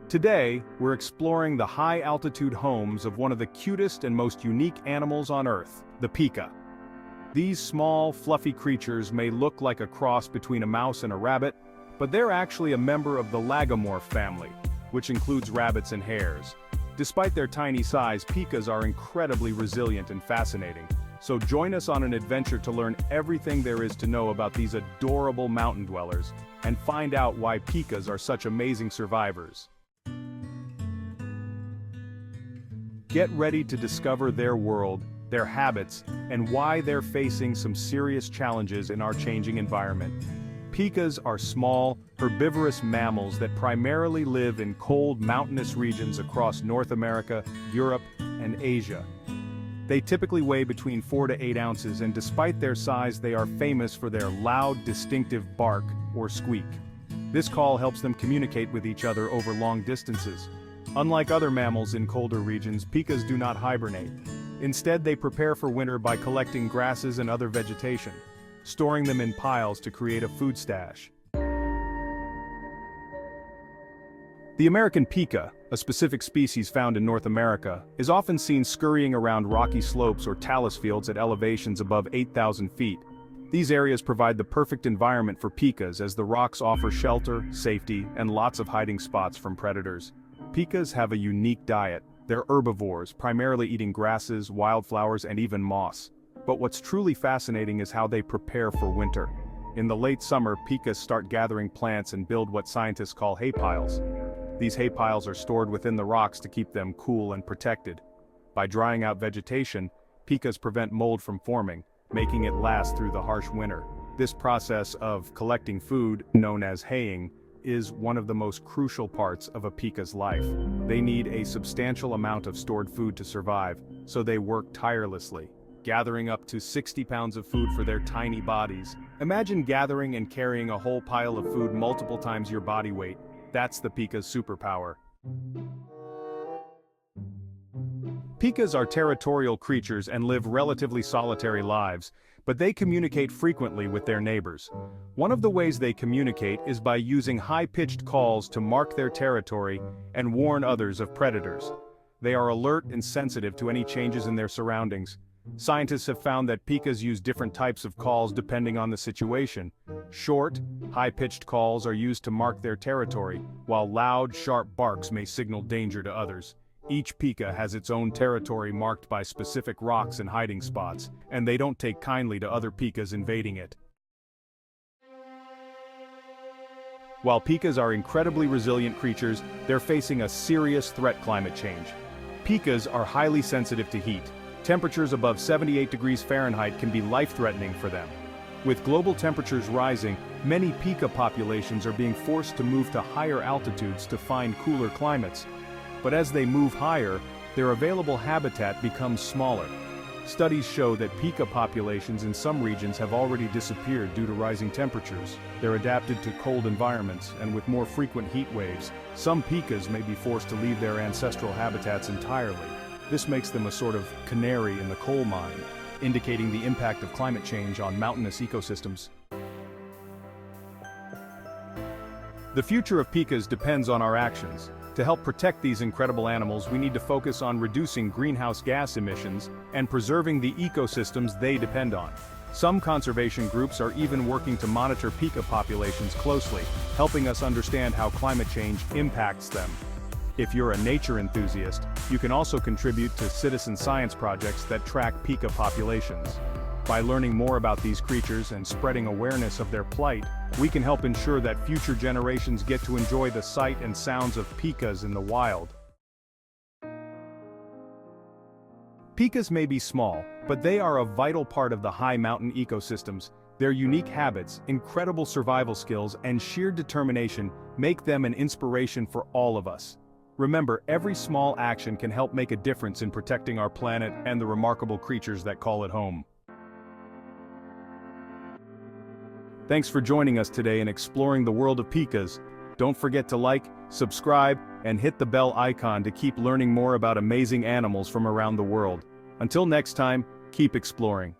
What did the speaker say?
Today, we're exploring the high-altitude homes of one of the cutest and most unique animals on Earth, the pika. These small, fluffy creatures may look like a cross between a mouse and a rabbit, but they're actually a member of the lagomorph family, which includes rabbits and hares. Despite their tiny size, pikas are incredibly resilient and fascinating. So join us on an adventure to learn everything there is to know about these adorable mountain dwellers, and find out why pikas are such amazing survivors. Get ready to discover their world, their habits, and why they're facing some serious challenges in our changing environment. Pikas are small, herbivorous mammals that primarily live in cold, mountainous regions across North America, Europe, and Asia. They typically weigh between 4 to 8 ounces, and despite their size, they are famous for their loud, distinctive bark, or squeak. This call helps them communicate with each other over long distances. Unlike other mammals in colder regions, pikas do not hibernate. Instead, they prepare for winter by collecting grasses and other vegetation, storing them in piles to create a food stash. The American pika, a specific species found in North America, is often seen scurrying around rocky slopes or talus fields at elevations above 8,000 feet. These areas provide the perfect environment for pikas as the rocks offer shelter, safety, and lots of hiding spots from predators. Pikas have a unique diet. They're herbivores, primarily eating grasses, wildflowers, and even moss. But what's truly fascinating is how they prepare for winter. In the late summer, pikas start gathering plants and build what scientists call hay piles. These hay piles are stored within the rocks to keep them cool and protected. By drying out vegetation, pikas prevent mold from forming, making it last through the harsh winter. This process of collecting food, known as haying, is one of the most crucial parts of a pika's life. They need a substantial amount of stored food to survive, so they work tirelessly, gathering up to 60 pounds of food for their tiny bodies. Imagine gathering and carrying a whole pile of food multiple times your body weight. That's the pika's superpower. Pikas are territorial creatures and live relatively solitary lives, but they communicate frequently with their neighbors. One of the ways they communicate is by using high-pitched calls to mark their territory and warn others of predators. They are alert and sensitive to any changes in their surroundings. Scientists have found that pikas use different types of calls depending on the situation. Short, high-pitched calls are used to mark their territory, while loud, sharp barks may signal danger to others. Each pika has its own territory marked by specific rocks and hiding spots, and they don't take kindly to other pikas invading it. While pikas are incredibly resilient creatures, they're facing a serious threat: climate change. Pikas are highly sensitive to heat. Temperatures above 78 degrees Fahrenheit can be life-threatening for them. With global temperatures rising, many pika populations are being forced to move to higher altitudes to find cooler climates. But as they move higher, their available habitat becomes smaller. Studies show that pika populations in some regions have already disappeared due to rising temperatures. They're adapted to cold environments, and with more frequent heat waves, some pikas may be forced to leave their ancestral habitats entirely. This makes them a sort of canary in the coal mine, indicating the impact of climate change on mountainous ecosystems. The future of pikas depends on our actions. To help protect these incredible animals, we need to focus on reducing greenhouse gas emissions and preserving the ecosystems they depend on. Some conservation groups are even working to monitor pika populations closely, helping us understand how climate change impacts them. If you're a nature enthusiast, you can also contribute to citizen science projects that track pika populations. By learning more about these creatures and spreading awareness of their plight, we can help ensure that future generations get to enjoy the sight and sounds of pikas in the wild. Pikas may be small, but they are a vital part of the high mountain ecosystems. Their unique habits, incredible survival skills, and sheer determination make them an inspiration for all of us. Remember, every small action can help make a difference in protecting our planet and the remarkable creatures that call it home. Thanks for joining us today in exploring the world of pikas. Don't forget to like, subscribe, and hit the bell icon to keep learning more about amazing animals from around the world. Until next time, keep exploring.